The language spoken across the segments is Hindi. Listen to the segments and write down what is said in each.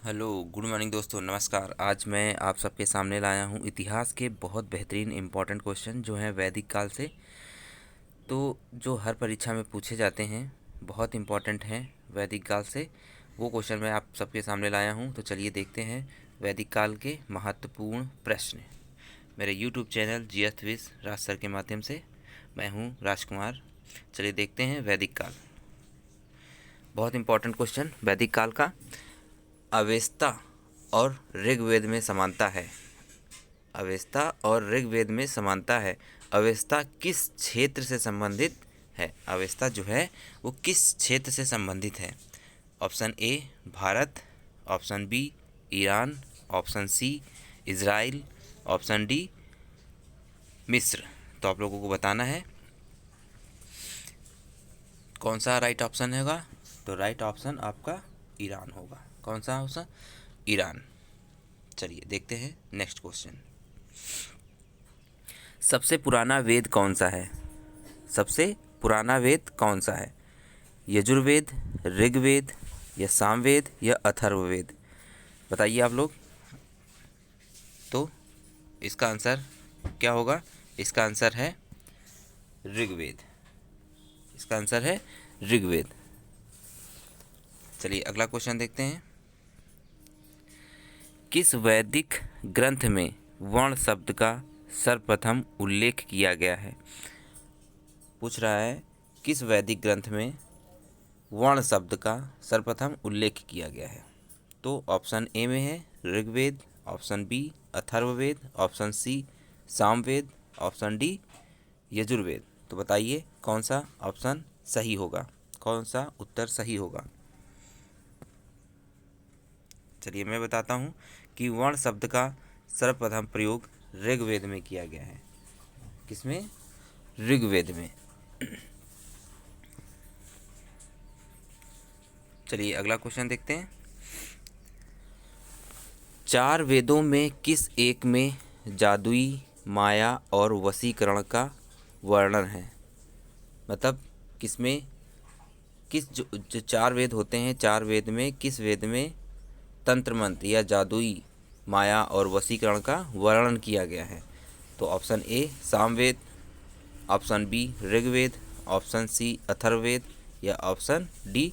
हेलो, गुड मॉर्निंग दोस्तों, नमस्कार। आज मैं आप सबके सामने लाया हूँ इतिहास के बहुत बेहतरीन इम्पोर्टेंट क्वेश्चन जो हैं वैदिक काल से। तो जो हर परीक्षा में पूछे जाते हैं, बहुत इम्पोर्टेंट हैं वैदिक काल से, वो क्वेश्चन मैं आप सबके सामने लाया हूँ। तो चलिए देखते हैं वैदिक काल के महत्वपूर्ण प्रश्न मेरे यूट्यूब चैनल जीएस विज राज सर के माध्यम से। मैं हूँ राजकुमार। चलिए देखते हैं वैदिक काल। बहुत इम्पोर्टेंट क्वेश्चन वैदिक काल का। अवेस्ता और ऋग्वेद में समानता है। अवेस्ता और ऋग्वेद में समानता है। अवेस्ता किस क्षेत्र से संबंधित है? अवेस्ता जो है वो किस क्षेत्र से संबंधित है? Option A Bharat, option B Iran, option C Israel, option D मिस्र। तो आप लोगों को बताना है कौन सा राइट ऑप्शन होगा। तो राइट ऑप्शन आपका ईरान होगा। कौन सा ऑप्शन? ईरान। चलिए देखते हैं नेक्स्ट क्वेश्चन। सबसे पुराना वेद कौन सा है? सबसे पुराना वेद कौन सा है? यजुर्वेद, ऋग्वेद या सामवेद या अथर्ववेद? बताइए आप लोग। तो इसका आंसर क्या होगा? इसका आंसर है ऋग्वेद। इसका आंसर है ऋग्वेद। चलिए अगला क्वेश्चन देखते हैं। किस वैदिक ग्रंथ में वर्ण शब्द का सर्वप्रथम उल्लेख किया गया है? पूछ रहा है किस वैदिक ग्रंथ में वर्ण शब्द का सर्वप्रथम उल्लेख किया गया है। तो ऑप्शन ए में है Rigveda, option B Atharvaveda, option C Samaveda, option D Yajurveda. तो बताइए कौन सा ऑप्शन सही होगा, कौन सा उत्तर सही होगा। चलिए मैं बताता हूँ कि वर्ण शब्द का सर्वप्रथम प्रयोग ऋग्वेद में किया गया है। किसमें? ऋग्वेद में। चलिए अगला क्वेश्चन देखते हैं। चार वेदों में किस एक में जादुई माया और वशीकरण का वर्णन है? मतलब किसमें, किस जो चार वेद होते हैं, चार वेद में किस वेद में तंत्र मंत्र या जादुई माया और वशीकरण का वर्णन किया गया है? तो option A Samaveda, option B Rigveda, option C Atharvaveda या ऑप्शन डी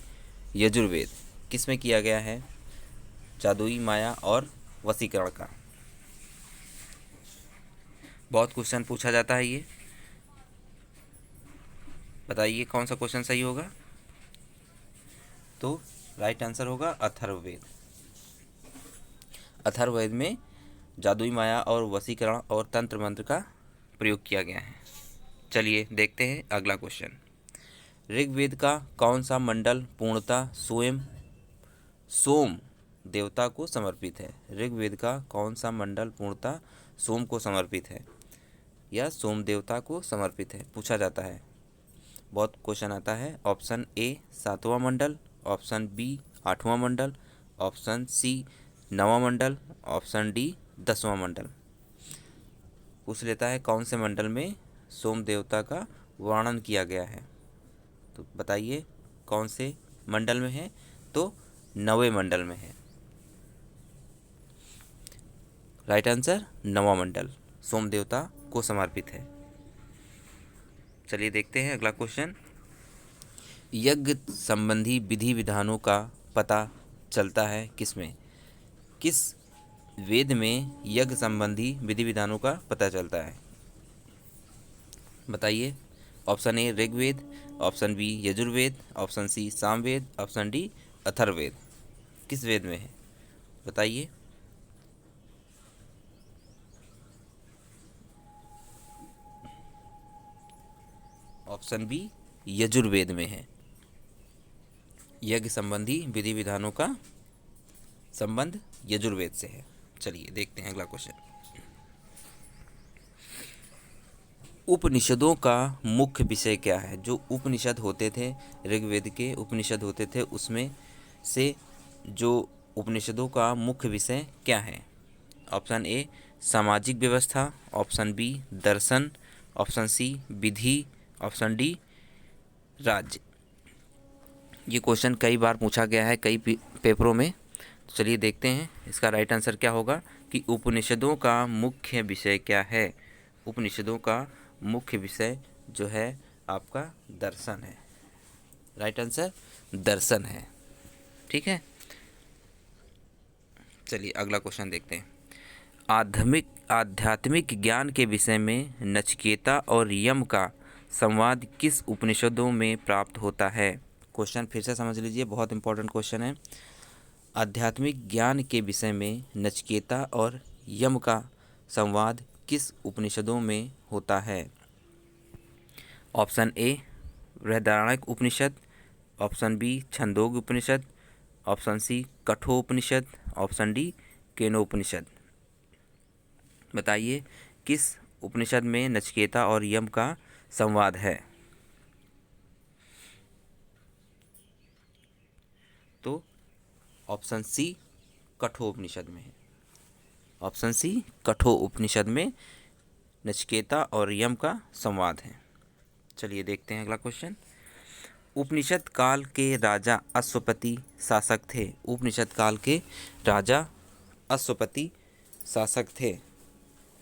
यजुर्वेद। किस में किया गया है जादुई माया और वशीकरण का? बहुत क्वेश्चन पूछा जाता है ये। बताइए कौन सा क्वेश्चन सही होगा। तो राइट आंसर होगा अथर्ववेद। अथर्ववेद में जादुई माया और वशीकरण और तंत्र मंत्र का प्रयोग किया गया है। चलिए देखते हैं अगला क्वेश्चन। ऋग्वेद का कौन सा मंडल पूर्णतः स्वयं सोम देवता को समर्पित है? ऋग्वेद का कौन सा मंडल पूर्णतः सोम को समर्पित है या सोम देवता को समर्पित है? पूछा जाता है, बहुत क्वेश्चन आता है। ऑप्शन ए सातवां मंडल, ऑप्शन बी आठवां मंडल, ऑप्शन सी नवां मंडल, ऑप्शन डी 10वां मंडल। पूछ लेता है कौन से मंडल में सोम देवता का वर्णन किया गया है। तो बताइए कौन से मंडल में है। तो 9वें मंडल में है। राइट आंसर 9वां मंडल सोम देवता को समर्पित है। चलिए देखते हैं अगला क्वेश्चन। यज्ञ संबंधी विधि विधानों का पता चलता है किसमें? किस वेद में यज्ञ संबंधी विधि विधानों का पता चलता है? बताइए। Option A Rigveda, option B Yajurveda, option C Samaveda, option D Atharvaveda. किस वेद में है? बताइए। ऑप्शन बी यजुर्वेद में है। यज्ञ संबंधी विधि विधानों का संबंध यजुर्वेद से है। चलिए देखते हैं अगला क्वेश्चन। उपनिषदों का मुख्य विषय क्या है? जो उपनिषद होते थे, ऋग्वेद के उपनिषद होते थे, उसमें से जो उपनिषदों का मुख्य विषय क्या है? ऑप्शन ए सामाजिक व्यवस्था, ऑप्शन बी दर्शन, ऑप्शन सी विधि, ऑप्शन डी राज्य। ये क्वेश्चन कई बार पूछा गया है कई पेपरों में। चलिए देखते हैं इसका राइट आंसर क्या होगा कि उपनिषदों का मुख्य विषय क्या है। उपनिषदों का मुख्य विषय जो है आपका दर्शन है। राइट आंसर दर्शन है। ठीक है, चलिए अगला क्वेश्चन देखते हैं। आध्यात्मिक ज्ञान के विषय में नचिकेता और यम का संवाद किस उपनिषदों में प्राप्त होता है। क्वेश्चन फिर से समझ लीजिए, बहुत इंपॉर्टेंट क्वेश्चन है। आध्यात्मिक ज्ञान के विषय में नचिकेता और यम का संवाद किस उपनिषदों में होता है। Option A Brihadaranyaka Upanishad, option B Chandogya Upanishad, option C Kathopanishad, option D Kenopanishad. बताइए किस उपनिषद में नचिकेता और यम का संवाद है। तो ऑप्शन सी कठोपनिषद में है। ऑप्शन सी कठोपनिषद में नचिकेता और यम का संवाद है। चलिए देखते हैं अगला क्वेश्चन। उपनिषद काल के राजा अश्वपति शासक थे। उपनिषद काल के राजा अश्वपति शासक थे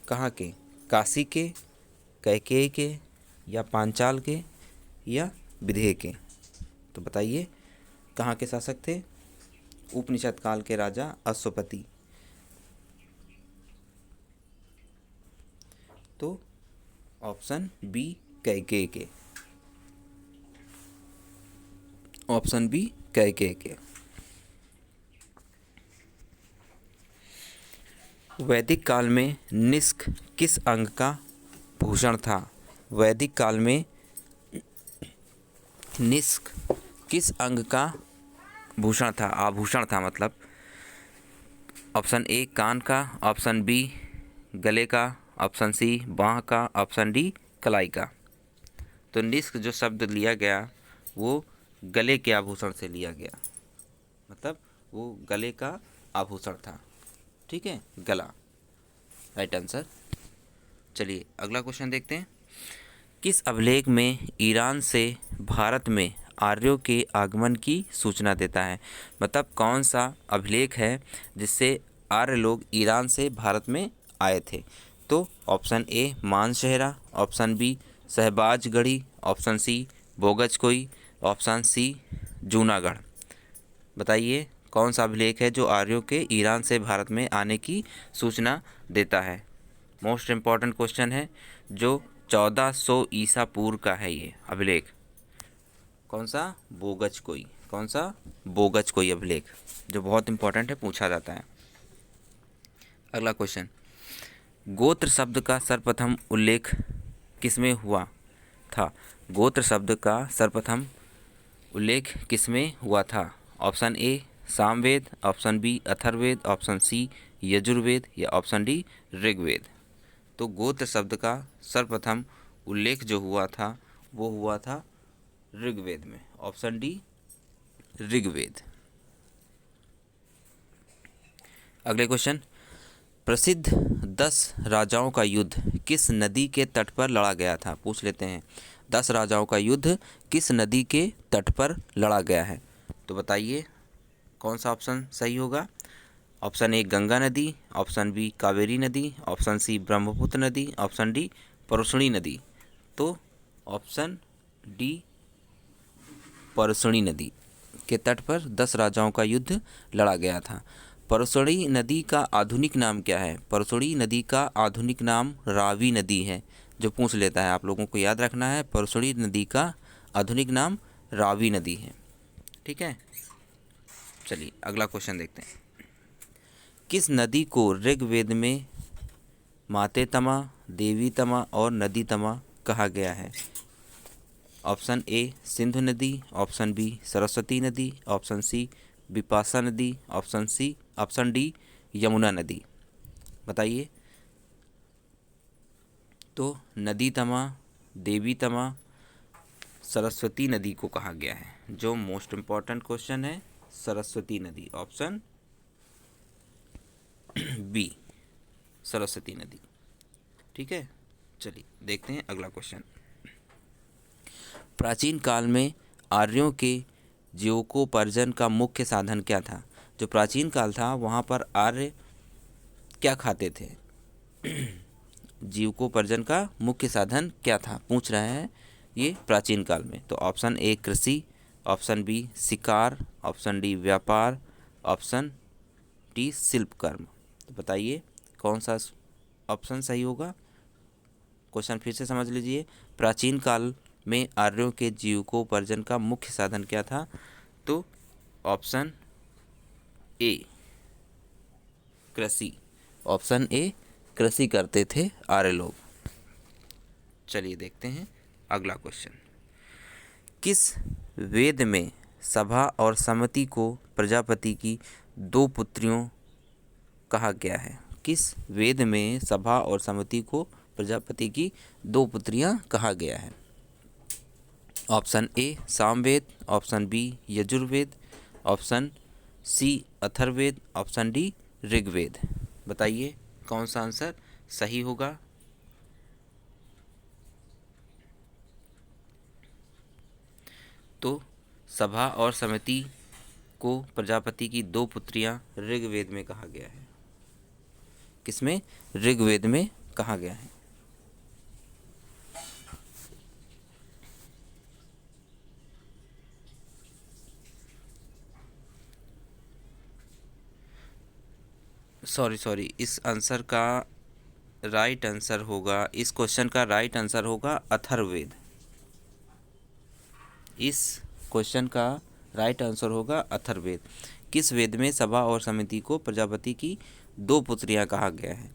कहाँ के? काशी के, कैकेयी के, या पांचाल के, या विदेह के। तो बताइए कहाँ के शासक थे उपनिषद काल के राजा अश्वपति। तो ऑप्शन बी कैकेयी के। ऑप्शन बी कैकेयी के। वैदिक काल में निष्क किस अंग का भूषण था। वैदिक काल में निष्क किस अंग का भूषण था, आभूषण था मतलब। ऑप्शन ए कान का, ऑप्शन बी गले का, ऑप्शन सी बाँह का, ऑप्शन डी कलाई का। तो निष्क जो शब्द लिया गया वो गले के आभूषण से लिया गया, मतलब वो गले का आभूषण था। ठीक है, गला राइट आंसर। चलिए अगला क्वेश्चन देखते हैं। किस अभिलेख में ईरान से भारत में आर्यों के आगमन की सूचना देता है। मतलब कौन सा अभिलेख है जिससे आर्य लोग ईरान से भारत में आए थे। तो option A Mansehra, option B Shahbazgarhi, option C Bogazkoy, option C Junagadh. बताइए कौन सा अभिलेख है जो आर्यों के ईरान से भारत में आने की सूचना देता है। मोस्ट इम्पॉर्टेंट क्वेश्चन है जो 1400 ईसा पूर्व का है ये अभिलेख। कौन सा? बोगजकोई। कौन सा? बोगजकोई अभिलेख, जो बहुत इंपॉर्टेंट है, पूछा जाता है। अगला क्वेश्चन। गोत्र शब्द का सर्वप्रथम उल्लेख किसमें हुआ था। गोत्र शब्द का सर्वप्रथम उल्लेख किसमें हुआ था। Option A Samaveda, option B Atharvaveda, option C Yajurveda, या ऑप्शन डी ऋग्वेद। तो गोत्र शब्द का सर्वप्रथम उल्लेख जो हुआ था वो हुआ था ऋग्वेद में। Option D Rigveda. अगले क्वेश्चन। प्रसिद्ध 10 राजाओं का युद्ध किस नदी के तट पर लड़ा गया था। पूछ लेते हैं 10 राजाओं का युद्ध किस नदी के तट पर लड़ा गया है। तो बताइए कौन सा ऑप्शन सही होगा। ऑप्शन ए गंगा नदी, ऑप्शन बी कावेरी नदी, ऑप्शन सी ब्रह्मपुत्र नदी, ऑप्शन डी परसुणी नदी। तो ऑप्शन डी परसुणी नदी के तट पर 10 राजाओं का युद्ध लड़ा गया था। परसुणी नदी का आधुनिक नाम क्या है। परसुणी नदी का आधुनिक नाम रावी नदी है, जो पूछ लेता है। आप लोगों को याद रखना है परसुणी नदी का आधुनिक नाम रावी नदी है। ठीक है, चलिए अगला क्वेश्चन देखते हैं। किस नदी को ऋग्वेद में मातेतमा, देवीतमा और नदीतमा कहा गया है। ऑप्शन ए सिंधु नदी, ऑप्शन बी सरस्वती नदी, ऑप्शन सी बिपाशा नदी, ऑप्शन डी यमुना नदी। बताइए। तो नदीतमा, देवीतमा, सरस्वती नदी को कहा गया है। जो मोस्ट इम्पॉर्टेंट क्वेश्चन है सरस्वती नदी। ऑप्शन बी सरस्वती नदी। ठीक है, चलिए देखते हैं अगला क्वेश्चन। प्राचीन काल में आर्यों के जीविकोपार्जन का मुख्य साधन क्या था। जो प्राचीन काल था वहाँ पर आर्य क्या खाते थे? जीविकोपार्जन का मुख्य साधन क्या था, पूछ रहे हैं ये प्राचीन काल में। तो ऑप्शन ए कृषि, ऑप्शन बी शिकार, ऑप्शन डी व्यापार, ऑप्शन डी शिल्प कर्म। तो बताइए कौन सा ऑप्शन सही होगा। क्वेश्चन फिर से समझ लीजिए। प्राचीन काल में आर्यों के जीविकोपार्जन का मुख्य साधन क्या था? तो ऑप्शन ए कृषि, ऑप्शन ए कृषि करते थे आर्य लोग। चलिए देखते हैं अगला क्वेश्चन। किस वेद में सभा और सम्मति को प्रजापति की दो पुत्रियों कहा गया है? किस वेद में सभा और सम्मति को प्रजापति की दो पुत्रियां कहा गया है? Option A Samaveda, option B Yajurveda, option C Atharvaveda, option D Rigveda. बताइए कौन सा आंसर सही होगा। तो सभा और सम्मति को प्रजापति की दो पुत्रियां ऋग्वेद में कहा गया है। किसमें? ऋग्वेद में कहा गया है। सॉरी, इस आंसर का राइट आंसर होगा, इस क्वेश्चन का राइट आंसर होगा अथर्ववेद। इस क्वेश्चन का राइट आंसर होगा अथर्ववेद। किस वेद में सभा और समिति को प्रजापति की दो पुत्रियां कहा गया है?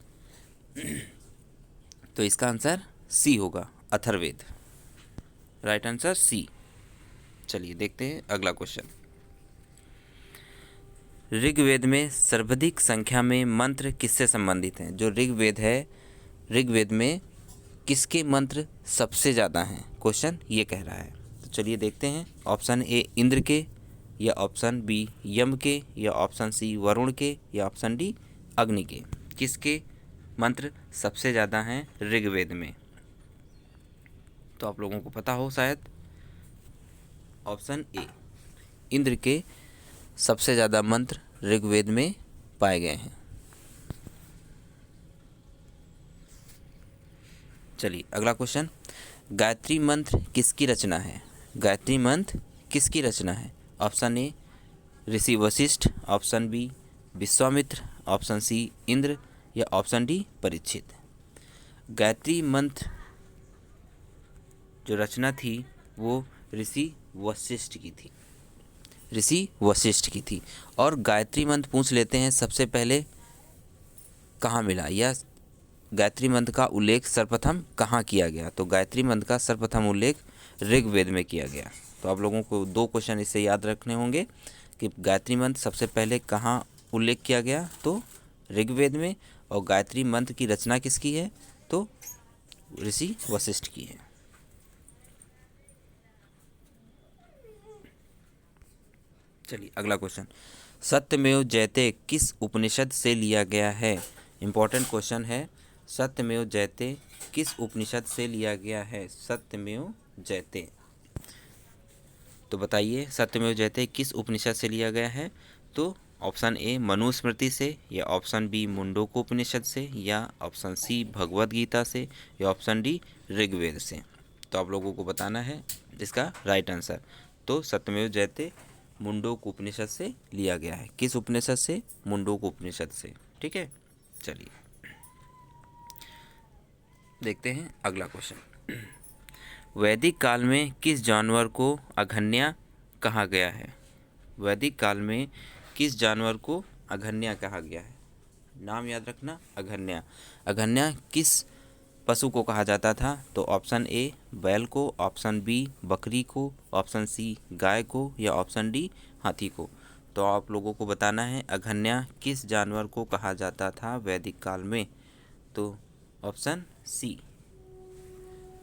तो इसका आंसर सी होगा, अथर्ववेद। Right answer C. चलिए देखते हैं अगला क्वेश्चन। ऋग्वेद में सर्वाधिक संख्या में मंत्र किससे संबंधित हैं? जो ऋग्वेद है, ऋग्वेद में किसके मंत्र सबसे ज़्यादा हैं? क्वेश्चन ये कह रहा है। तो चलिए देखते हैं। ऑप्शन ए इंद्र के, या ऑप्शन बी यम के, या ऑप्शन सी वरुण के, या ऑप्शन डी अग्नि के। किसके मंत्र सबसे ज़्यादा हैं ऋग्वेद में? तो आप लोगों को पता हो शायद। ऑप्शन ए इंद्र के सबसे ज़्यादा मंत्र ऋग्वेद में पाए गए हैं। चलिए अगला क्वेश्चन। गायत्री मंत्र किसकी रचना है? गायत्री मंत्र किसकी रचना है? Option A Rishi Vashishtha, option B Vishwamitra, option C Indra, या ऑप्शन डी परीक्षित। गायत्री मंत्र जो रचना थी वो ऋषि वशिष्ठ की थी, ऋषि वशिष्ठ की थी। और गायत्री मंत्र पूछ लेते हैं सबसे पहले कहाँ मिला, या गायत्री मंत्र का उल्लेख सर्वप्रथम कहाँ किया गया? तो गायत्री मंत्र का सर्वप्रथम उल्लेख ऋग्वेद में किया गया। तो आप लोगों को दो क्वेश्चन इससे याद रखने होंगे कि गायत्री मंत्र सबसे पहले कहाँ उल्लेख किया गया? तो ऋग्वेद में। और गायत्री मंत्र की रचना किसकी है? तो ऋषि वशिष्ठ की है। चलिए अगला क्वेश्चन। सत्यमेव जयते किस उपनिषद से लिया गया है? इंपॉर्टेंट क्वेश्चन है। सत्यमेव जयते किस उपनिषद से लिया गया है? सत्यमेव जयते। तो बताइए सत्यमेव जयते किस उपनिषद से लिया गया है? तो ऑप्शन ए मनुस्मृति से, या ऑप्शन बी मुंडकोपनिषद से, या ऑप्शन सी भगवद गीता से, या ऑप्शन डी ऋग्वेद से। तो आप लोगों को बताना है इसका राइट आंसर। तो सत्यमेव जयते मुंडकोपनिषद से लिया गया है। किस उपनिषद से? मुंडकोपनिषद से। ठीक है, चलिए देखते हैं अगला क्वेश्चन। वैदिक काल में किस जानवर को अघन्या कहा गया है? वैदिक काल में किस जानवर को अघन्या कहा गया है? नाम याद रखना, अघन्या। अघन्या किस पशु को कहा जाता था? तो ऑप्शन ए बैल को, ऑप्शन बी बकरी को, ऑप्शन सी गाय को, या ऑप्शन डी हाथी को। तो आप लोगों को बताना है अघन्या किस जानवर को कहा जाता था वैदिक काल में? तो ऑप्शन सी,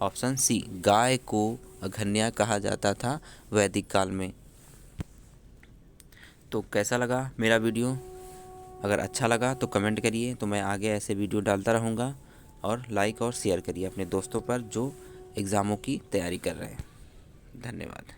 ऑप्शन सी गाय को अघन्या कहा जाता था वैदिक काल में। तो कैसा लगा मेरा वीडियो? अगर अच्छा लगा तो कमेंट करिए, तो मैं आगे ऐसे वीडियो डालता रहूँगा। और लाइक और शेयर करिए अपने दोस्तों पर जो एग्ज़ामों की तैयारी कर रहे हैं। धन्यवाद।